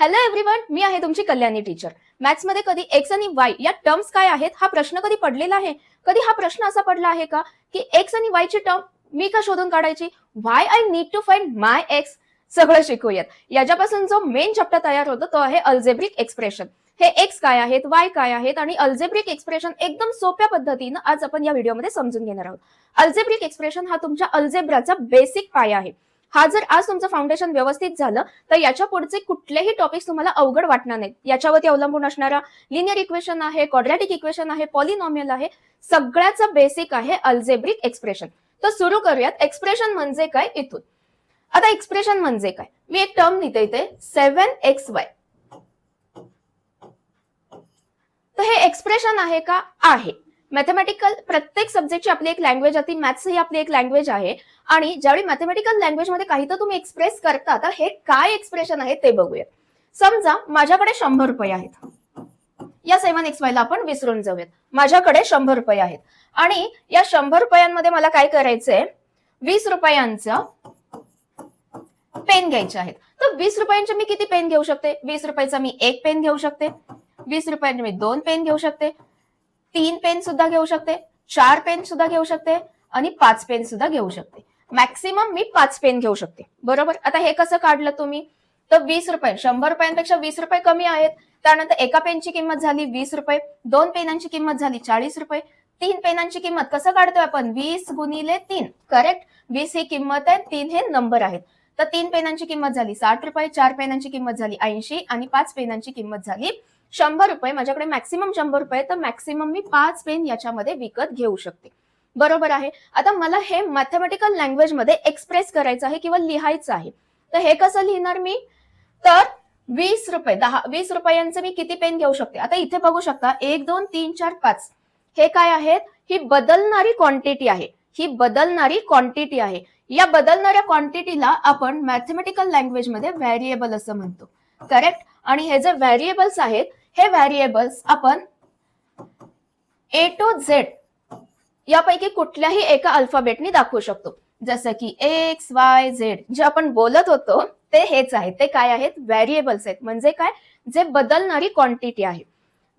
Hello everyone, मी आहे तुमची Kalyani teacher. Maths मध्ये कधी एक्स आणि वाय या टर्म्स काय आहेत हा प्रश्न कधी पडलेला आहे? कधी हा प्रश्न असा पडला आहे का की एक्स आणि वाय ची टर्म मी का शोधून काढायची? Why I need to find my x. सगळं शिकूयात. याच्यापासून जो मेन चॅप्टर तयार होतो तो आहे अल्जेब्रिक एक्सप्रेशन. हे एक्स काय आहेत, वाय काय आहेत आणि अल्जेब्रिक एक्सप्रेशन एकदम सोप्या पद्धतीनं आज आपण या व्हिडिओमध्ये समजून घेणार आहोत. अल्जेब्रिक एक्सप्रेशन हा तुमच्या अल्जेब्राचा बेसिक पाया आहे. हा जर आज तुमचं फाउंडेशन व्यवस्थित झालं तर याच्या पुढचे कुठलेही टॉपिक्स तुम्हाला अवघड वाटणार नाहीत. याच्यावरती अवलंबून असणारा लिनियर इक्वेशन आहे, क्वाड्रॅटिक इक्वेशन आहे, पॉलिनॉमियल आहे, सगळ्याचं बेसिक आहे अल्जेब्रिक एक्सप्रेशन. तर सुरू करूयात. एक्सप्रेशन म्हणजे काय इथून. आता एक्सप्रेशन म्हणजे काय, मी एक टर्म लिहिते इथे 7xy. तर हे एक्सप्रेशन आहे का? आहे. मॅथमॅटिकल प्रत्येक सब्जेक्टची आपली एक लँग्वेज असते. मॅथ्स ही आपली एक लँग्वेज आहे आणि ज्यावेळी मॅथमॅटिकल लँग्वेज मध्ये काही तर तुम्ही एक्सप्रेस करता तर हे काय एक्सप्रेशन आहे ते बघूया. समजा माझ्याकडे 100 रुपये आहेत. या 7xy ला आपण विसरून जाऊयात. माझ्याकडे 100 रुपये आहेत आणि या 100 रुपयांमध्ये मला काय करायचंय, 20 रुपयांचं पेन घ्यायचे आहेत. तर 20 रुपयांचे मी किती पेन घेऊ शकते? 20 रुपयाचा मी एक पेन घेऊ शकते, 20 रुपयांचे मी 2 पेन घेऊ शकते, 3 पेन सुद्धा घेऊ शकते, 4 पेन सुद्धा घेऊ शकते आणि 5 पेन सुद्धा घेऊ शकते. मॅक्सिमम मी 5 पेन घेऊ शकते. बरोबर. आता हे कसं काढलं तुम्ही? तर 20 रुपये 100 रुपयांपेक्षा 20 रुपये कमी आहेत. त्यानंतर एका पेनची किंमत झाली 20 रुपये, 2 पेनांची किंमत झाली 40 रुपये, 3 पेनांची किंमत कसं काढतोय आपण? 20 गुणिले 3. करेक्ट. 20 ही किंमत आहे, 3 हे नंबर आहेत. तर 3 पेनांची किंमत झाली 60 रुपये, 4 पेनांची किंमत झाली 80 आणि 5 पेनांची किंमत झाली 100 रुपये. माझ्याकडे मॅक्सिमम 100 रुपये, तर मॅक्सिमम मी 5 पेन याच्यामध्ये विकत घेऊ शकते. बरोबर आहे. आता मला हे मॅथमॅटिकल लँग्वेज मध्ये एक्सप्रेस करायचं आहे किंवा लिहायचं आहे. तर हे कसं लिहिणार मी? तर 20 रुपये 20 रुपयांचे मी किती पेन घेऊ शकते? आता इथे बघू शकता 1 2 3 4 5 हे काय आहेत? ही बदलणारी क्वांटिटी आहे. ही बदलणारी क्वांटिटी आहे. या बदलणाऱ्या क्वांटिटीला आपण मॅथमॅटिकल लँग्वेज मध्ये व्हेरिएबल असं म्हणतो. करेक्ट. आणि हे जे व्हेरिएबल्स आहेत हे व्हेरिएबल्स आपण A to Z यापैकी कुठल्याही एका अल्फाबेटनी दाखवू शकतो. जसं की एक्स वाय झेड जे आपण बोलत होतो ते हेच आहे. ते काय आहेत? व्हेरिएबल्स आहेत. म्हणजे काय? जे बदलणारी क्वांटिटी आहे.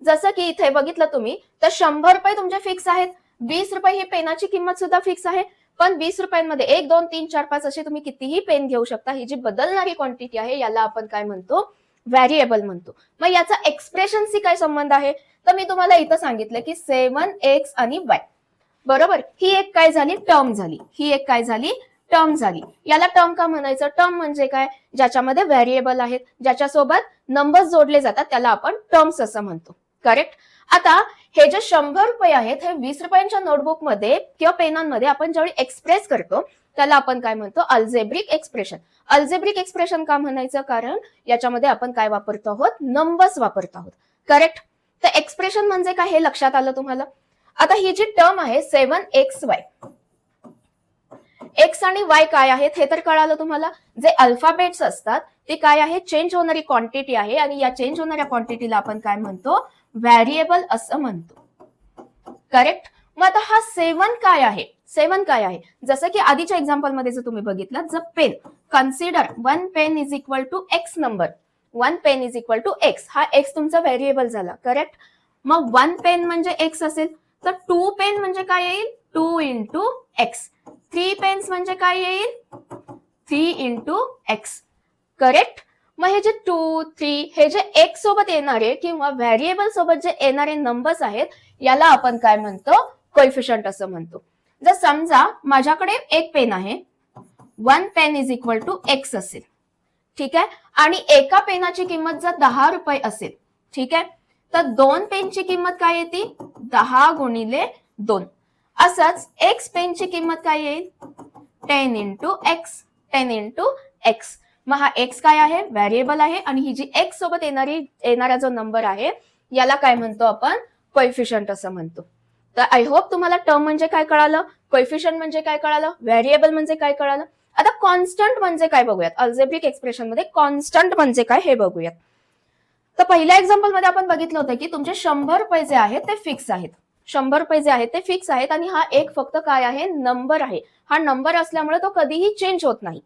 जसं की इथे बघितलं तुम्ही तर 100 रुपये तुमचे फिक्स आहेत. 20 रुपये ही पेनाची किंमत सुद्धा फिक्स आहे. पण 20 रुपयांमध्ये 1 2 3 4 5 असे तुम्ही कितीही पेन घेऊ शकता. ही जी बदलणारी क्वांटिटी आहे याला आपण काय म्हणतो? व्हेरिएबल म्हणतो. मग याचा एक्सप्रेशनशी काय संबंध आहे? तर मी तुम्हाला इथं सांगितलं की 7x आणि y. बरोबर. ही एक काय झाली? टर्म झाली. ही एक काय झाली? टर्म झाली. याला टर्म का म्हणायचं? टर्म म्हणजे काय? ज्याच्यामध्ये व्हेरिएबल आहेत, ज्याच्यासोबत नंबर्स जोडले जातात त्याला आपण टर्म्स असं म्हणतो. करेक्ट. आता हे जे 100 रुपये आहेत हे 20 रुपयांच्या नोटबुक मध्ये किंवा पेनांमध्ये आपण ज्यावेळी एक्सप्रेस करतो त्याला आपण काय म्हणतो? Algebraic expression. अल्जेब्रिक एक्सप्रेशन का म्हणायचं? कारण याच्यामध्ये आपण काय वापरतो आहोत? नंबर्स वापरतो आहोत. करेक्ट. तर एक्सप्रेशन म्हणजे काय हे लक्षात आलं तुम्हाला? आता ही जी टर्म आहे 7xy, एक्स आणि वाय काय आहेत हे तर कळालं तुम्हाला. जे अल्फाबेट्स असतात ते काय आहे? चेंज होणारी क्वांटिटी आहे आणि या चेंज होणाऱ्या क्वांटिटीला आपण काय म्हणतो? व्हेरिएबल असं म्हणतो. करेक्ट. मग आता हा 7 काय आहे? 7 काय आहे? जसं की आधीच्या एक्झाम्पल मध्ये जर तुम्ही बघितलं, जर pen consider 1 pen is equal to x number. 1 pen is equal to x. हा एक्स तुमचा व्हेरिएबल झाला. करेक्ट. मग 1 पेन म्हणजे एक्स असेल तर 2 पेन म्हणजे काय येईल? 2 इंटू एक्स. 3 पेन्स म्हणजे काय येईल? 3 इंटू एक्स. करेक्ट. मग हे जे 2 3 हे जे एक्स सोबत येणारे किंवा व्हेरिएबल सोबत जे येणारे नंबर्स आहेत याला आपण काय म्हणतो? कोएफिशियंट असं म्हणतो. जर समजा माझ्याकडे एक पेन आहे, 1 pen is equal to x असेल. ठीक आहे. आणि एका पेनाची किंमत जर 10 रुपये असेल, ठीक आहे, तर 2 पेनची किंमत काय येते? 10 गुणिले 2. असंच एक्स पेनची किंमत काय येईल? 10 इंटू एक्स. 10 into x. मग हा एक्स काय आहे? व्हेरिएबल आहे आणि ही जी एक्स सोबत येणारा जो नंबर आहे याला काय म्हणतो आपण? कोएफिशियंट असं म्हणतो. तर आय होप तुम्हाला टर्म म्हणजे काय कळालं, कोएफिशियंट म्हणजे काय कळालं, व्हेरिएबल म्हणजे काय कळालं. आता कॉन्स्टंट म्हणजे काय बघूयात. अल्जेब्रिक एक्सप्रेशन मध्ये कॉन्स्टंट म्हणजे काय हे बघूयात. तर पहिल्या एक्झाम्पल मध्ये आपण बघितलं होतं की तुमचे 100 रुपये जे आहेत ते फिक्स आहेत. 100 रुपये जे आहेत ते फिक्स आहेत आणि हा एक फक्त काय आहे? नंबर आहे. हा नंबर असल्यामुळे तो कधीही चेंज होत नाही.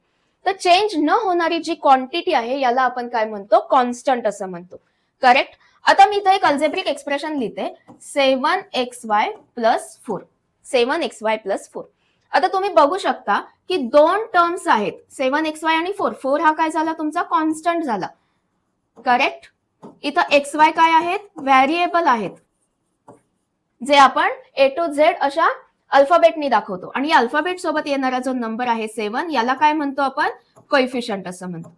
तर चेंज न होणारी जी क्वांटिटी आहे याला आपण काय म्हणतो, कॉन्स्टंट असं म्हणतो. करेक्ट. आता मी इथे एक अल्जेब्रिक एक्सप्रेशन लिहिते 7xy प्लस 4. 7xy plus 4. आता तुम्ही बघू शकता की दोन टर्म्स आहेत 7xy आणि 4. 4 हा काय झाला तुमचा, कॉन्स्टंट झाला. करेक्ट. इथं xy काय आहेत, व्हेरिएबल आहेत, जे आपण A to Z अशा अल्फाबेटनी दाखवतो. आणि अल्फाबेट सोबत येणारा जो नंबर आहे 7 याला काय म्हणतो आपण, कोएफिशियंट असं म्हणतो.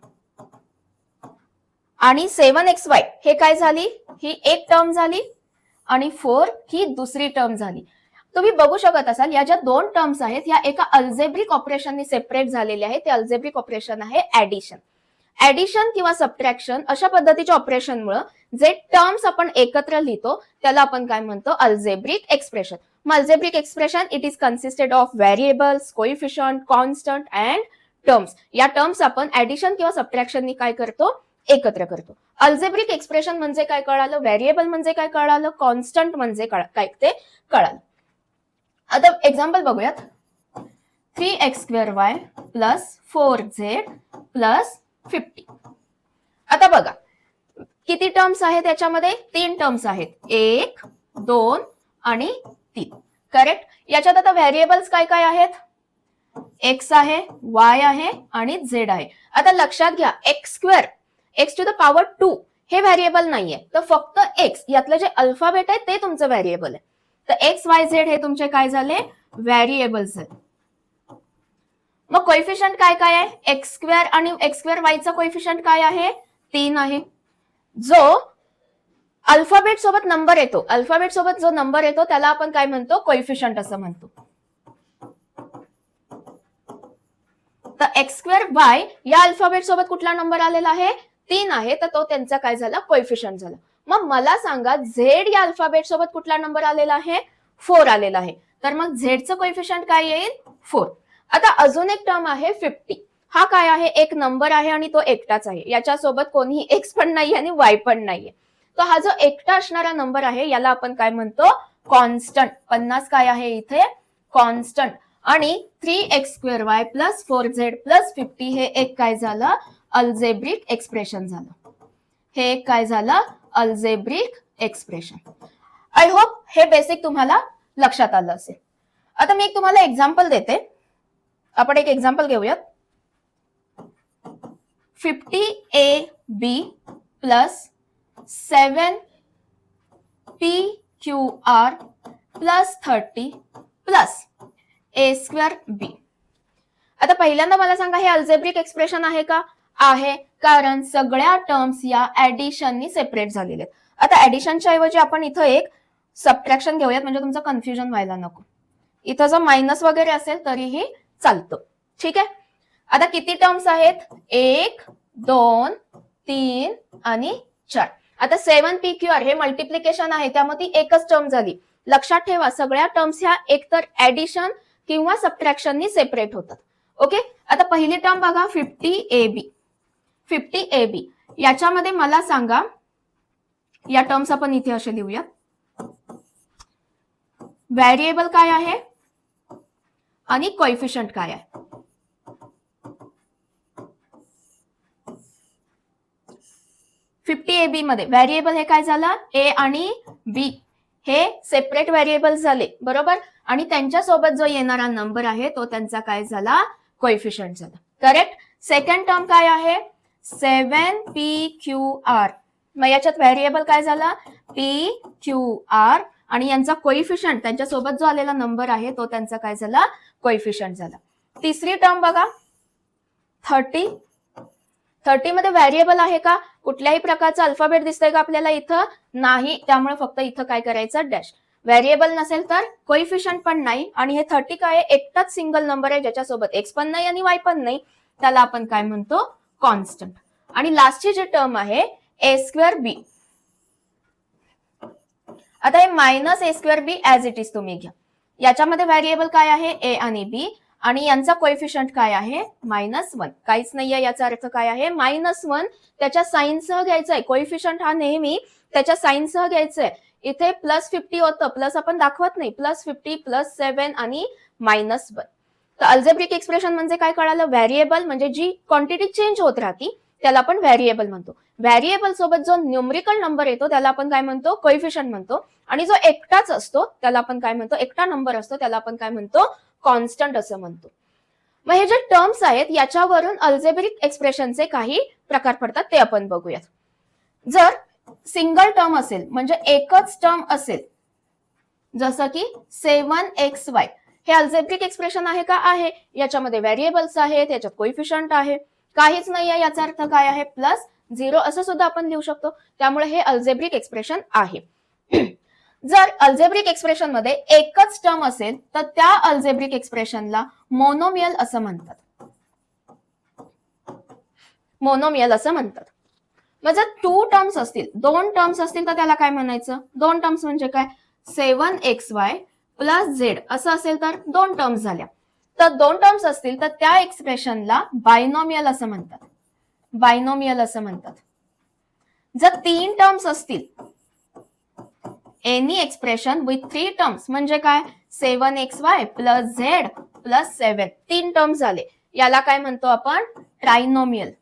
आणि 7xy हे काय झाली, ही एक टर्म झाली आणि 4 ही दुसरी टर्म झाली. तुम्ही बघू शकत असाल या ज्या दोन टर्म्स आहेत ह्या एका अल्जेब्रिक ऑपरेशनने सेपरेट झालेल्या आहेत. ते अल्जेब्रिक ऑपरेशन आहे ऍडिशन. ऍडिशन किंवा सबट्रॅक्शन अशा पद्धतीच्या ऑपरेशनमुळे जे टर्म्स आपण एकत्र लिहितो त्याला आपण काय म्हणतो, अल्जेब्रिक एक्सप्रेशन. मग algebraic expression it is consisted of variables, coefficient, constant and terms. या टर्म्स आपण ऍडिशन किंवा सबट्रॅक्शननी काय करतो, एकत्र करतो. अल्जेब्रिक एक्सप्रेशन म्हणजे काय कळालं, व्हेरिएबल म्हणजे काय कळालं, कॉन्स्टंट म्हणजे काय ते कळालं. आता एक्झाम्पल बघूयात. 3x² plus 4z plus 50. आता बघा किती टर्म्स आहेत याच्यामध्ये, 3 टर्म्स आहेत, 1 2 आणि 3. करेक्ट. याच्यात आता व्हेरिएबल्स काय काय आहेत, x आहे, y आहे आणि z आहे. आता लक्षात घ्या x² x to the power 2 हे व्हेरिएबल नाहीये, तर फक्त x यातलं जे अल्फाबेट आहे ते तुमचं व्हेरिएबल आहे. तर x y z हे तुमचे काय झाले, व्हेरिएबल्स आहेत. मग कोएफिशियंट काय काय आहे, x² आणि x² y चा कोएफिशियंट काय आहे, 3 आहे. जो अल्फाबेट सोबत नंबर येतो, अल्फाबेट सोबत जो नंबर येतो त्याला आपण काय म्हणतो, कोएफिशियंट असं म्हणतो. तर x² y या अल्फाबेट सोबत कुठला नंबर आलेला आहे, 3 आहे, तर तो त्यांचा काय झाला, कोएफिशियंट झाला. मग मला सांगा झेड या अल्फाबेट सोबत कुठला नंबर आलेला आहे, 4 आलेला आहे. तर मग झेडचं कोएफिशियंट काय येईल, 4. आता अजून एक टर्म आहे 50. हा काय आहे, एक नंबर आहे आणि तो एकटाच आहे, याच्यासोबत कोणीही एक्स पण नाही आणि वाय पण नाहीये. तर हा जो एकटा असणारा नंबर आहे याला आपण काय म्हणतो, कॉन्स्टंट. 50 काय आहे इथे, कॉन्स्टंट. आणि 3x² प्लस 4z प्लस 50 हे एक काय झालं, अल्जेब्रिक एक्सप्रेशन झालं. हे एक काय झालं, अल्जेब्रिक एक्सप्रेशन. आय होप हे बेसिक तुम्हाला लक्षात आलं असेल. आता मी एक तुम्हाला एक्झाम्पल देते. आपण एक एक्झाम्पल घेऊयात. 50ab plus 7pqr plus 30 plus a²b. आता पहिल्यांदा मला सांगा हे अल्जेब्रिक एक्सप्रेशन आहे का, आहे, कारण सगळ्या टर्म्स या ऍडिशननी सेपरेट झालेले आहेत. आता ऍडिशनच्या ऐवजी आपण इथं एक सबट्रॅक्शन घेऊयात, म्हणजे तुमचं कन्फ्युजन व्हायला नको. इथं जर मायनस वगैरे असेल तरीही चालतं. ठीक आहे. आता किती टर्म्स आहेत, 1 2 3 आणि 4. आता 7pqr हे मल्टिप्लिकेशन आहे, त्यामध्ये एकच टर्म झाली. लक्षात ठेवा सगळ्या टर्म्स ह्या एकतर ऍडिशन किंवा सबट्रॅक्शननी सेपरेट होतात. ओके. आता पहिली टर्म बघा 50ab. 50ab याच्यामध्ये मला सांगा, या टर्म्स आपण इथे असे लिहूया. व्हेरिएबल काय आहे आणि कोएफिशियंट काय आहे. ab मध्ये व्हेरिएबल हे काय झालं, a आणि b हे सेपरेट व्हेरिएबल झाले, बरोबर. आणि त्यांच्या सोबत जो येणारा नंबर आहे तो त्यांचा काय झाला, कोएफिशियंट झाला. करेक्ट. सेकंड टर्म काय आहे, 7pqr. मग याच्यात व्हेरिएबल काय झाला, pqr आणि यांचा कोएफिशियंट त्यांच्या सोबत जो आलेला नंबर आहे तो त्यांचा काय झाला, कोएफिशियंट झाला. तिसरी टर्म बघा 30. 30 मध्ये व्हेरिएबल आहे का, कुठल्याही प्रकारचा अल्फाबेट दिसतंय का आपल्याला इथं, नाही. त्यामुळे फक्त इथं काय करायचं, डॅश. व्हेरिएबल नसेल तर कोएफिशियंट पण नाही. आणि हे 30 काय आहे, एकटाच सिंगल नंबर आहे ज्याच्यासोबत एक्स पण नाही आणि वाय पण नाही, त्याला आपण काय म्हणतो, कॉन्स्टंट. आणि लास्टची जी टर्म आहे a²b. आता हे minus a²b as it is तुम्ही घ्या. याच्यामध्ये व्हेरिएबल काय आहे, a आणि b, आणि यांचा कोएफिशियंट काय आहे, -1. काहीच नाहीये, याचा अर्थ काय आहे, -1 त्याच्या साइनसह घ्यायचं आहे. कोएफिशियंट हा नेहमी त्याच्या साइनसह घ्यायचं आहे. इथे +50 होतं, प्लस आपण दाखवत नाही, +50 +7 आणि -1. तर अल्जेब्रिक एक्सप्रेशन म्हणजे काय कळालं, व्हेरिएबल म्हणजे जी क्वांटिटी चेंज होत राहती त्याला आपण व्हेरिएबल म्हणतो. व्हेरिएबल सोबत जो न्यूमरिकल नंबर येतो त्याला आपण काय म्हणतो, कोइफिशियंट म्हणतो. आणि जो एकटाच असतो त्याला आपण काय म्हणतो, एकटा नंबर असतो त्याला आपण काय म्हणतो, कॉन्स्टंट असं म्हणतो. मग हे जे टर्म्स आहेत याच्यावरून अल्जेब्रिक एक्सप्रेशनचे काही प्रकार पडतात ते आपण बघूयात. जर सिंगल टर्म असेल म्हणजे एकच टर्म असेल, जसं की 7xy, हे अल्जेब्रिक एक्सप्रेशन आहे का, आहे. याच्यामध्ये व्हेरिएबल्स आहेत, याच्यात कोइफिशियंट आहे, काहीच नाही आहे, याचा अर्थ काय आहे, +0 असं सुद्धा आपण लिहू शकतो. त्यामुळे हे अल्जेब्रिक एक्सप्रेशन आहे. जर अल्जेब्रिक एक्सप्रेशन मध्ये एकच टर्म असेल तर त्या अल्जेब्रिक एक्सप्रेशनला मोनोमियल असं म्हणतात. मोनोमियल असं म्हणतात. मग जर 2 टर्म्स असतील, 2 टर्म्स असतील तर त्याला काय म्हणायचं, 2 टर्म्स म्हणजे काय, 7xy + z असं असेल तर 2 टर्म्स झाल्या. तर 2 टर्म्स असतील तर त्या एक्सप्रेशनला बायनोमियल असं म्हणतात. बायनोमियल असं म्हणतात. जर 3 टर्म्स असतील, एनी एक्सप्रेशन विथ 3 टर्म्स म्हणजे काय, 7xy + z + 7, 3 टर्म्स झाले, याला काय म्हणतो आपण, ट्रायनोमियल.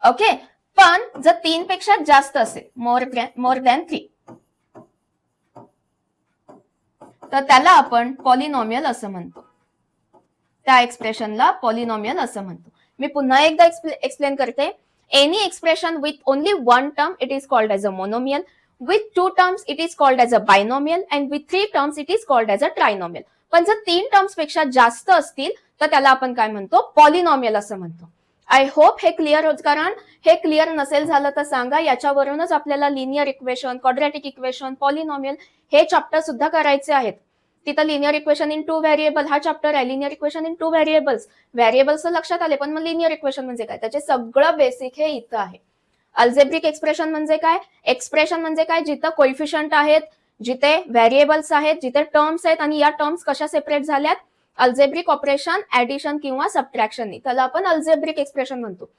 ओके. पण जर 3 पेक्षा जास्त असेल, मोर दॅन 3, तर त्याला आपण पॉलिनॉमियल असं म्हणतो. त्या एक्सप्रेशनला पॉलिनॉमियल असं म्हणतो. मी पुन्हा एकदा एक्सप्लेन करते. Any expression with only 1 term it is called as a monomial, with 2 terms it is called as a binomial, and with 3 terms it is called as a trinomial. पण जर 3 टर्म्स पेक्षा जास्त असतील तर त्याला आपण काय म्हणतो, पॉलिनॉमियल असं म्हणतो. आय होप हे क्लिअर होत. कारण हे क्लिअर नसेल झालं तर सांगा. याच्यावरूनच आपल्याला linear equation, quadratic equation, polynomial हे चॅप्टर सुद्धा करायचे आहेत. तिथं लिनियर इक्वेशन इन 2 व्हेरिएबल हा चॅप्टर आहे. Linear equation in 2 variables, variables लक्षात आले, पण मग लिनियर इक्वेशन म्हणजे काय, त्याचे सगळं बेसिक हे इथं आहे. अल्जेब्रिक एक्सप्रेशन म्हणजे काय, एक्सप्रेशन म्हणजे काय, जिथं कोइफिशियंट आहेत, जिथे व्हेरिएबल्स आहेत, जिथे टर्म्स आहेत, आणि या टर्म्स कशा सेपरेट झाल्यात, अल्जेब्रिक ऑपरेशन, ऍडिशन किंवा सबट्रॅक्शननी, त्याला आपण अल्जेब्रिक एक्सप्रेशन म्हणतो.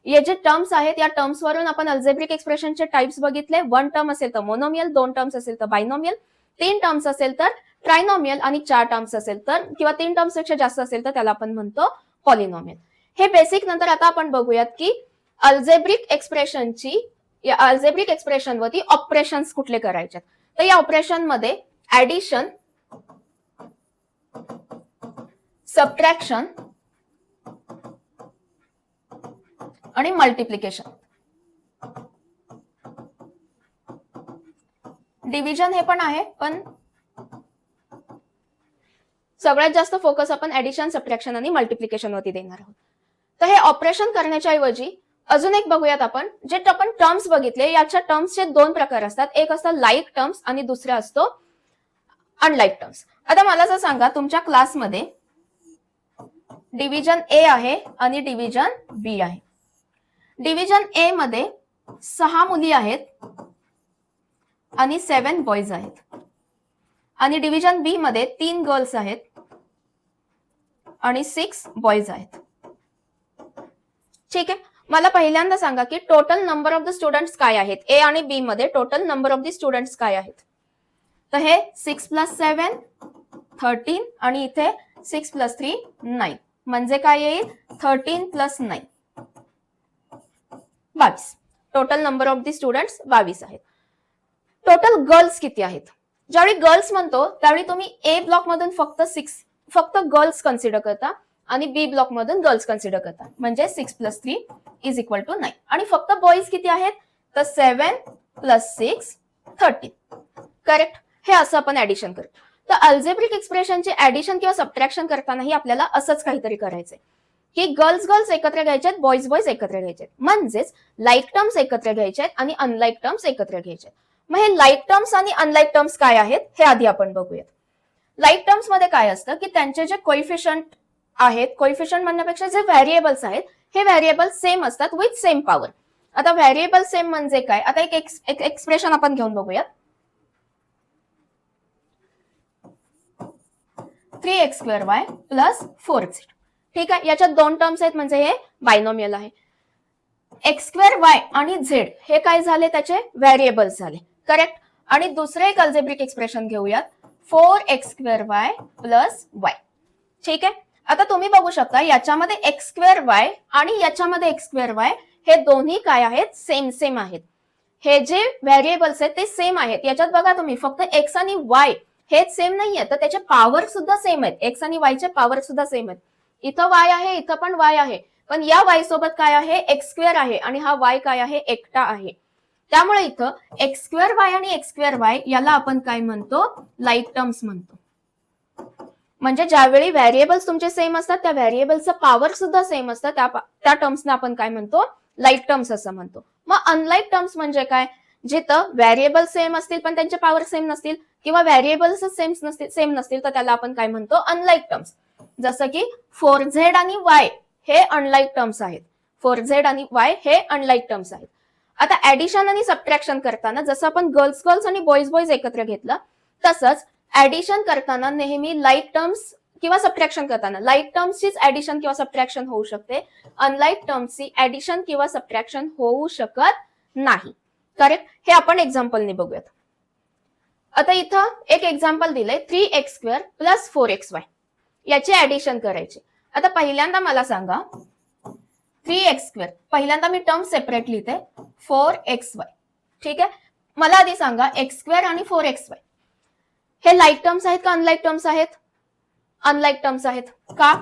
हे जे टर्म्स आहेत या टर्म्स वरून आपण अल्जेब्रिक एक्सप्रेशनचे टाइप्स बघितले. 1 टर्म असेल तर मोनोमियल, 2 टर्म्स असेल तर बायनोमियल, 3 टर्म्स असेल तर ट्रायनोमियल, आणि 4 टर्म्स असेल तर किंवा 3 टर्म्स पेक्षा जास्त असेल तर त्याला आपण म्हणतो पॉलिनॉमियल. हे बेसिक. नंतर आता आपण बघूयात की अल्जेब्रिक एक्सप्रेशनची, या अल्जेब्रिक एक्सप्रेशन वरती ऑपरेशन्स कुठले करायचे. तर या ऑपरेशन मध्ये ऍडिशन, सबट्रॅक्शन आणि मल्टिप्लिकेशन. डिव्हिजन हे पण आहे, पण सगळ्यात जास्त फोकस आपण ऍडिशन, सबट्रॅक्शन आणि मल्टिप्लिकेशन वरती देणार आहोत. तर हे ऑपरेशन करण्याच्या ऐवजी अजून एक बघूयात आपण. जे आपण टर्म्स बघितले, याच्या टर्म्सचे 2 प्रकार असतात. एक असतं लाईक टर्म्स आणि दुसरा असतो अनलाईक टर्म्स. आता मला असं सांगा, तुमच्या क्लासमध्ये डिव्हिजन ए आहे आणि डिव्हिजन बी आहे. डिव्हिजन ए मध्ये 6 मुली आहेत आणि 7 बॉयज आहेत, आणि डिव्हिजन बी मध्ये 3 गर्ल्स आहेत आणि 6 बॉयज आहेत. ठीक आहे. मला पहिल्यांदा सांगा की total number of the students काय आहेत. ए आणि बी मध्ये total number of the students काय आहेत. तर हे 6 + 7 13 आणि इथे 6 + 3 9, म्हणजे काय येईल, 13 + 9 22. Total number of the students 22 आहेत. टोटल गर्ल्स किती आहेत. ज्यावेळी गर्ल्स म्हणतो त्यावेळी तुम्ही ए ब्लॉक मधून फक्त गर्ल्स कन्सिडर करता आणि बी ब्लॉक मधून गर्ल्स कन्सिडर करता, म्हणजे 6 + 3 = 9. आणि फक्त बॉईज किती आहेत, तर 7 + 6 13. करेक्ट. हे असं आपण ऍडिशन करतो. तर अल्जेब्रिक एक्सप्रेशनचे ऍडिशन किंवा सबट्रॅक्शन करतानाही आपल्याला असंच काहीतरी करायचंय की गर्ल्स एकत्र घ्यायचे आहेत, बॉईज एकत्र घ्यायचे आहेत, म्हणजेच लाईक टर्म्स एकत्र घ्यायचे आहेत आणि अनलाईक टर्म्स एकत्र घ्यायचे आहेत. मग हे लाईक टर्म्स आणि अनलाईक टर्म्स काय आहेत हे आधी आपण बघूयात. लाईक टर्म्स मध्ये काय असतं की त्यांचे जे कोइफिशियंट आहेत, कोइफिशियंट म्हणण्यापेक्षा जे व्हेरिएबल्स आहेत, हे व्हेरिएबल सेम असतात विथ सेम पॉवर. आता व्हेरिएबल सेम म्हणजे काय, आता एक एक्सप्रेशन आपण घेऊन बघूयात. 3x² + 4z. ठीक आहे. याच्यात 2 टर्म्स आहेत म्हणजे हे बायनोमियल आहे. x² आणि z हे काय झाले, त्याचे व्हेरिएबल्स झाले. करेक्ट. आणि दुसरे एक अल्जेब्रिक एक्सप्रेशन घेऊयात. 4x2y plus y. ठीक आहे. आता तुम्ही बघू शकता याच्यामध्ये x2y आणि याच्यामध्ये x2y हे दोन्ही काय आहेत, सेम आहेत. हे जे व्हेरिएबल्स आहेत ते सेम आहेत. याच्यात बघा तुम्ही फक्त x आणि y हेच सेम नाहीये, तर त्याचे पॉवर सुद्धा सेम आहेत. x आणि y चे पॉवर सुद्धा सेम आहेत. इथं y आहे, इथं पण y आहे, पण या y सोबत काय आहे, x2 आहे आणि हा y काय आहे, एकटा आहे. त्यामुळे इथं x2y आणि x2y याला आपण काय म्हणतो, लाईक टर्म्स म्हणतो. म्हणजे ज्यावेळी व्हेरिएबल्स तुमचे सेम असतात त्या व्हेरिएबलचं पॉवर सुद्धा सेम असतं, त्या टर्म्सना आपण काय म्हणतो, लाईक टर्म्स असं म्हणतो. मग अनलाईक टर्म्स म्हणजे काय, जिथं व्हेरिएबल सेम असतील पण त्यांचे पॉवर सेम नसतील किंवा व्हेरिएबल्स सेम नसतील तर त्याला आपण काय म्हणतो, अनलाईक टर्म्स. जसं की 4z आणि y हे अनलाईक टर्म्स आहेत. 4z आणि y हे अनलाईक टर्म्स आहेत. आता ऍडिशन आणि सबट्रॅक्शन करताना जसं आपण गर्ल्स आणि बॉईज एकत्र घेतलं, तसंच ऍडिशन करताना नेहमी लाईक टर्म्स किंवा सबट्रॅक्शन करताना लाईक टर्म्सचीच ऍडिशन किंवा सबट्रॅक्शन होऊ शकते. अनलाईक टर्म्सची ऍडिशन किंवा सबट्रॅक्शन होऊ शकत नाही. करेक्ट. हे आपण एक्झाम्पलने बघूयात. आता इथं एक एक्झाम्पल दिलंय 3x2 प्लस 4xy. याची ऍडिशन करायची. आता पहिल्यांदा मला सांगा 3x2, पहिल्यांदा मी टर्म सेपरेट लिहिते, 4xy. ठीक आहे. मला आधी सांगा x2 आणि 4xy हे लाईक टर्म्स आहेत का अनलाईक टर्म्स आहेत? अनलाईक टर्म्स आहेत. का?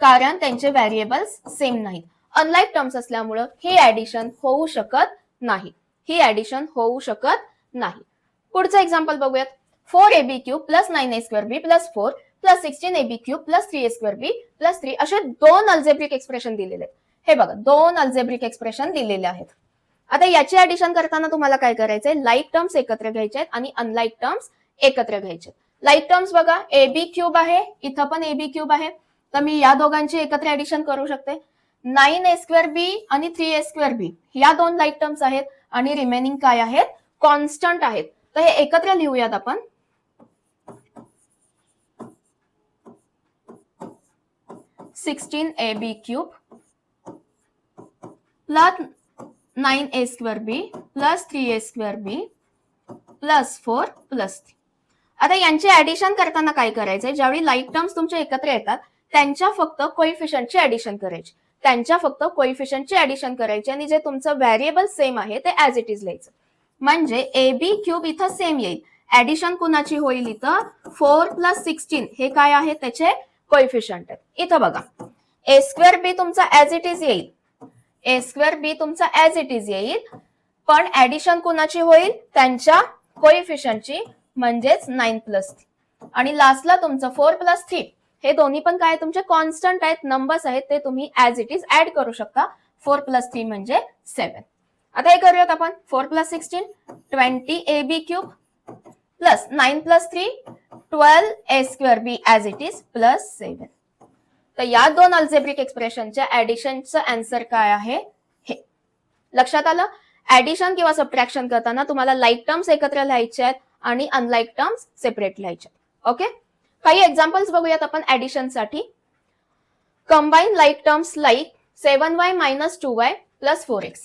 कारण त्यांचे व्हेरिएबल्स सेम नाहीत. अनलाईक टर्म्स असल्यामुळं ही ऍडिशन होऊ शकत नाही. ही ऍडिशन होऊ शकत नाही. पुढचं एक्झाम्पल बघूयात. 4ab³ plus 9a²b plus 4 plus 16ab³ plus 3a²b plus 3 असे दोन अल्जेब्रिक एक्सप्रेशन दिलेले आहेत. हे बघा, दोन अल्जेब्रिक एक्सप्रेशन दिलेले आहेत. आता याची ऍडिशन करताना तुम्हाला काय करायचंय, लाईक टर्म्स एकत्र घ्यायचे आहेत आणि अनलाईक टर्म्स एकत्र घ्यायचे. लाईक टर्म्स बघा, ab³ आहे, इथं पण ab³ आहे, तर मी या दोघांची एकत्र ऍडिशन करू शकते. 9a²b आणि 3a²b या दोन लाईक टर्म्स आहेत आणि रिमेनिंग काय आहेत, कॉन्स्टंट आहेत. तर हे एकत्र लिहूयात आपण. 16ab³ plus 9a²b plus 3a²b plus 4 plus 3. आता यांची ऍडिशन करताना काय करायचंय, ज्यावेळी लाईक टर्म्स तुमचे एकत्र येतात त्यांच्या फक्त कोइफिशियंटची ऍडिशन करायची. त्यांच्या फक्त कोइफिशियंटची ऍडिशन करायची आणि जे तुमचं व्हेरिएबल सेम आहे ते ऍज इट इज लिहायचं. म्हणजे ab³ इथं सेम येईल. ऍडिशन कुणाची होईल, इथं 4 प्लस 16 हे काय आहे, त्याचे कोइफिशियंट आहेत. इथं बघा a²b तुमचा ऍज इट इज येईल, a²b तुमचा ऍज इट इज येईल, पण ऍडिशन कुणाची होईल, त्यांच्या कोइफिशियंटची, म्हणजेच 9 प्लस 3. आणि लास्टला तुमचं 4 प्लस 3 हे दोन्ही पण काय तुमचे कॉन्स्टंट आहेत, नंबर्स आहेत, ते तुम्ही ऍज इट इज ऍड करू शकता. 4 प्लस 3 म्हणजे 7. आता हे करूयात आपण. 4 plus 16 20ab³ plus 9 plus 3 12a²b as it is plus 7. तर या दोन अल्जेब्रिक एक्सप्रेशनच्या ऍडिशनचं आन्सर काय आहे, हे लक्षात आलं. ऍडिशन किंवा सबट्रॅक्शन करताना तुम्हाला लाईक टर्म्स एकत्र लिहायचे आहेत आणि अनलाईक टर्म्स सेपरेट लिहायचे. ओके. काही एक्झाम्पल्स बघूयात आपण ऍडिशनसाठी. Combine like terms like 7y minus 2y plus 4x.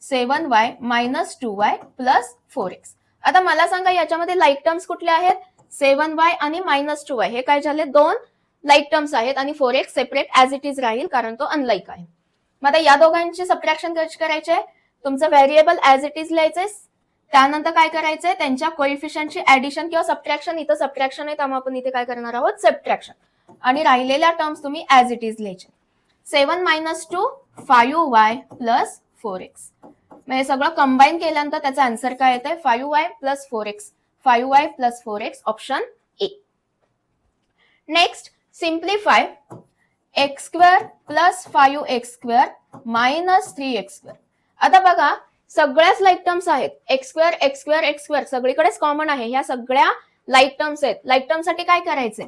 7y minus 2y plus 4x. आता मला सांगा याच्यामध्ये लाईक टर्म्स कुठले आहेत, 7y आणि मायनस 2y हे काय झाले, दोन लाईक टर्म्स आहेत आणि 4x separate as it is राहील कारण तो अनलाईक आहे. मग आता या दोघांची सबट्रॅक्शन कशी करायचे, तुमचं व्हेरिएबल ऍज इट इज लिहायचंय, त्यानंतर काय करायचंय, त्यांच्या कोइफिशियंटची ऍडिशन किंवा सबट्रॅक्शन, इथं सबट्रॅक्शन आहे त्यामुळे आपण इथे काय करणार आहोत, सबट्रॅक्शन, आणि राहिलेल्या टर्म्स तुम्ही ऍज इट इज लिहायचे. 7 मायनस 2 5y प्लस 4x. म्हणजे सगळं कंबाईन केल्यानंतर त्याचा आन्सर काय येतंय, 5y plus 4x. 5y plus 4x, option A. Next simplify x² plus 5x² minus 3x². आता बघा सगळ्याच लाईक टर्म्स आहेत, x² सगळीकडेच कॉमन आहे, ह्या सगळ्या लाईक टर्म्स आहेत. लाईक टर्म साठी काय करायचंय,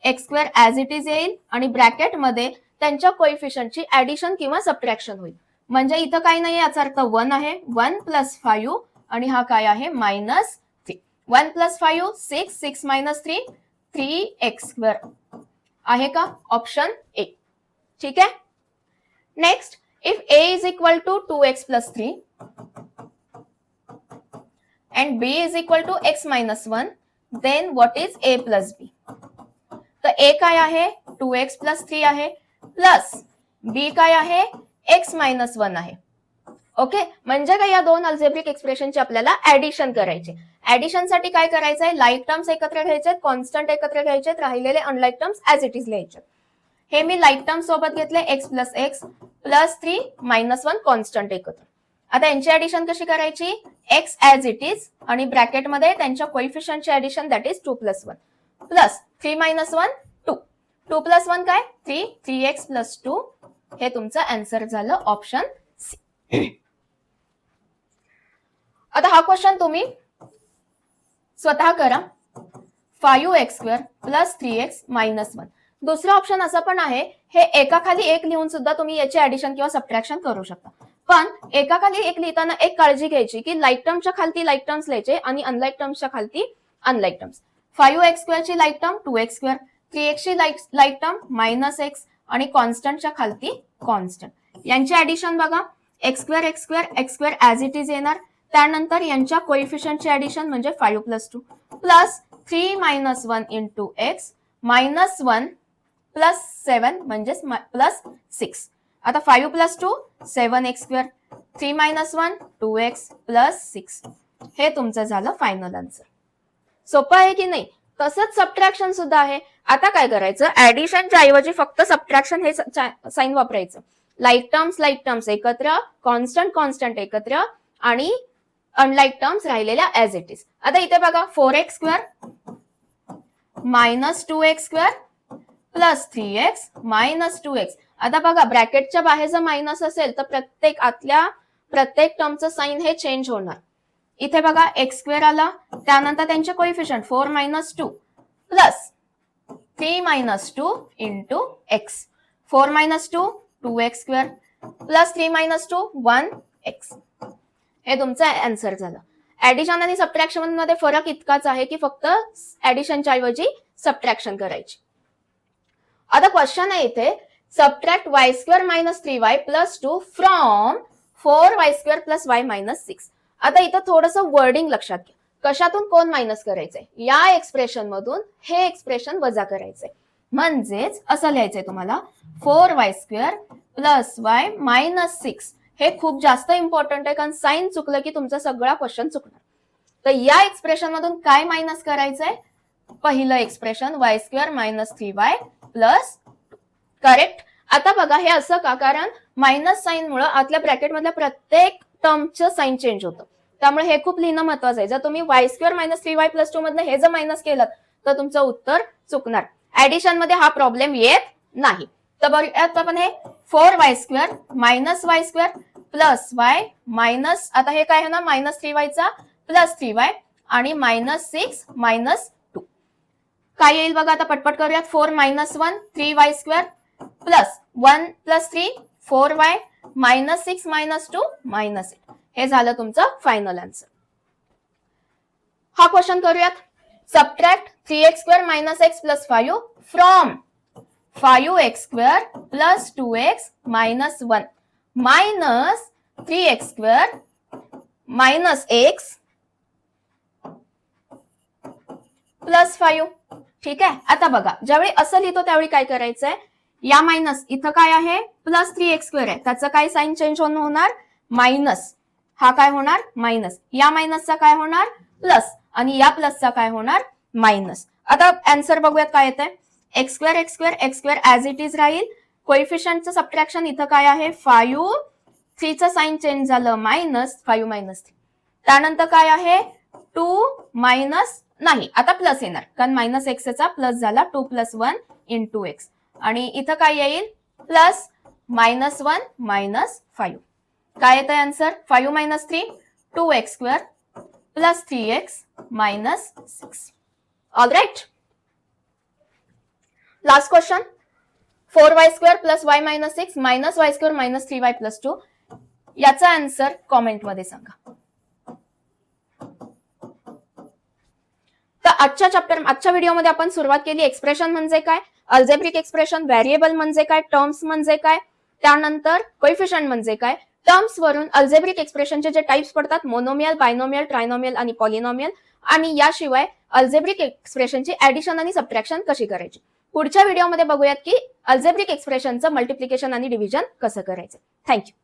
x² ऍज इट इज येईल आणि ब्रॅकेट मध्ये त्यांच्या कोइफिशियंटची ऍडिशन किंवा सबट्रॅक्शन होईल. म्हणजे इथं काय नाही, याचा अर्थ 1 आहे, 1 प्लस 5 आणि हा काय आहे, मायनस 3. 1 प्लस 5 6, 6 मायनस 3 3x² आहे का, ऑप्शन ए. ठीक आहे. Next, if a is equal to 2x plus 3 and b is equal to x minus 1, then what is A plus B. तर ए काय आहे 2x प्लस 3 आहे प्लस बी काय आहे x मायनस 1 आहे. ओके, म्हणजे काय या दोन अल्जेब्रिक एक्सप्रेशनची आपल्याला ऍडिशन करायची. ऍडिशन साठी काय करायचंय, लाईक टर्म्स एकत्र घ्यायचे, कॉन्स्टंट एकत्र घ्यायचे, राहिलेले unlike terms as it is लिहायचे. हे मी लाईक टर्म्स सोबत घेतले x plus x plus 3 minus 1 constant एकत्र. आता यांची ऍडिशन कशी करायची, x ऍज इट इज आणि ब्रॅकेटमध्ये त्यांच्या कोइफिशियंटची addition that is 2 plus 1 plus 3 minus 1 2. 2 plus 1 काय 3, 3x प्लस 2. हे तुमचं आन्सर झालं ऑप्शन सी. आता हा क्वेश्चन तुम्ही स्वतः करा. 5x² plus 3x minus 1. दुसरा ऑप्शन असं पण आहे, हे एकाखाली एक लिहून सुद्धा तुम्ही याची ऍडिशन किंवा सबट्रॅक्शन करू शकता. पण एकाखाली एक लिहिताना एक काळजी घ्यायची की लाईक टर्मच्या खालती लाईक टर्म्स लिहायचे आणि अनलाईक टर्म्सच्या खालती अनलाईक टर्म्स. 5x² ची लाईक टर्म 2x², 3x ची लाईक टर्म मायनस एक्स आणि कॉन्स्टंटच्या खालती कॉन्स्टंट. यांची ऍडिशन बघा, x² ऍज इट इज येणार. त्यानंतर यांच्या कोइफिशियंटची ऍडिशन म्हणजे 5 plus 2 plus 3 minus 1 into x minus 1 plus 7 म्हणजे प्लस 6. आता 5 plus 2 7x², 3 minus 1 2x plus 6. हे तुमचं झालं फायनल आन्सर. सोपं आहे की नाही. तसंच सबट्रॅक्शन सुद्धा आहे. आता काय करायचं, ऍडिशनच्या ऐवजी फक्त सबट्रॅक्शन हे साइन वापरायचं. लाईक टर्म्स एकत्र, कॉन्स्टंट एकत्र आणि अनलाईक टर्म्स राहिलेल्या ऍज इट इज. आता इथे बघा 4x² minus 2x² plus 3x minus 2x. आता बघा ब्रॅकेटच्या बाहेर जर मायनस असेल तर प्रत्येक टर्मचं साइन हे चेंज होणार. इथे बघा x² आला, त्यानंतर त्यांचे coefficient 4 minus 2 plus 3 minus 2 into x. 4 minus 2 2x² plus 3 minus 2 1x. हे तुमचं आन्सर झालं. ऍडिशन आणि सबट्रॅक्शन मध्ये फरक इतकाच आहे की फक्त ऍडिशनच्या ऐवजी सबट्रॅक्शन करायची. आता क्वेश्चन आहे इथे, subtract y² minus 3y plus 2 from 4y² plus y minus 6. आता इथं थोडंसं वर्डिंग लक्षात घ्या. कशातून कोण मायनस करायचंय, या एक्सप्रेशन मधून हे एक्सप्रेशन वजा करायचंय. म्हणजेच असं लिहायचंय तुम्हाला 4y² प्लस y मायनस 6. हे खूप जास्त इम्पॉर्टंट आहे, कारण साइन चुकलं की तुमचा सगळा क्वेश्चन चुकणार. तर या एक्सप्रेशन मधून काय मायनस करायचंय, पहिलं expression y² minus 3y plus. Correct. आता बघा हे असं का, कारण मायनस साइन मुळे आतल्या ब्रॅकेट मधल्या प्रत्येक टर्मचं साइन चेंज होतं. त्यामुळे हे खूप लिहिणं महत्वाचं आहे. जर तुम्ही y² मायनस 3y प्लस 2 मधनं हे जर मायनस केलं तर तुमचं उत्तर चुकणार. ऍडिशन मध्ये हा प्रॉब्लेम येत नाही. तर बघा आपण हे 4y² minus y² plus y minus, आता हे काय आहे ना मायनस 3y चा प्लस 3y आणि मायनस 6 मायनस 2. काय येईल बघा, आता पटपट करूयात. 4 minus 1 3y² plus 1 plus 3 4y minus 6 minus 2 minus 8. हे झालं तुमचं फायनल आन्सर. हा क्वेश्चन करूयात. Subtract 3x² minus x plus 5 from 5x² plus 2x minus 1 minus 3x² minus x plus 5. ठीक आहे. आता बघा ज्यावेळी असं लिहितो त्यावेळी काय करायचंय, या मायनस इथं काय आहे प्लस 3x² आहे, त्याचं काय साइन चेंज होणार मायनस. हा काय होणार मायनस, या मायनसचा काय होणार प्लस आणि या प्लसचा काय होणार मायनस. आता आन्सर बघूयात काय येतंय. x² ऍज इट इज राहील. कोइफिशियंटचं सबट्रॅक्शन इथं काय आहे 5, 3 चं साइन चेंज झालं मायनस 5 मायनस 3. त्यानंतर काय आहे 2 मायनस नाही, आता प्लस येणार कारण मायनस एक्सचा प्लस झाला 2 प्लस 1 इंटू एक्स आणि इथं काय येईल प्लस मायनस 1 मायनस 5. काय येतंय answer 5 minus 3 2x² plus 3x minus 6. All right. Last question 4y² plus y minus 6 minus y² minus 3y plus 2. याचा आन्सर कॉमेंट मध्ये सांगा. तर आजच्या व्हिडिओमध्ये आपण सुरुवात केली एक्सप्रेशन म्हणजे काय, अल्जेब्रिक एक्सप्रेशन, व्हेरिएबल म्हणजे काय, टर्म्स म्हणजे काय, त्यानंतर कोइफिशियंट म्हणजे काय. टर्म्स वरून अल्जेब्रिक एक्सप्रेशनचे जे टाइप्स पडतात मोनोमियल, बायनोमियल, ट्रायनोमियल आणि पॉलिनोमियल आणि याशिवाय अल्जेब्रिक एक्सप्रेशनची ऍडिशन आणि सबट्रॅक्शन कशी करायची. पुढच्या व्हिडिओमध्ये बघूयात की अल्जेब्रिक एक्सप्रेशनचं मल्टिप्लिकेशन आणि डिव्हिजन कसं करायचं. थँक्यू.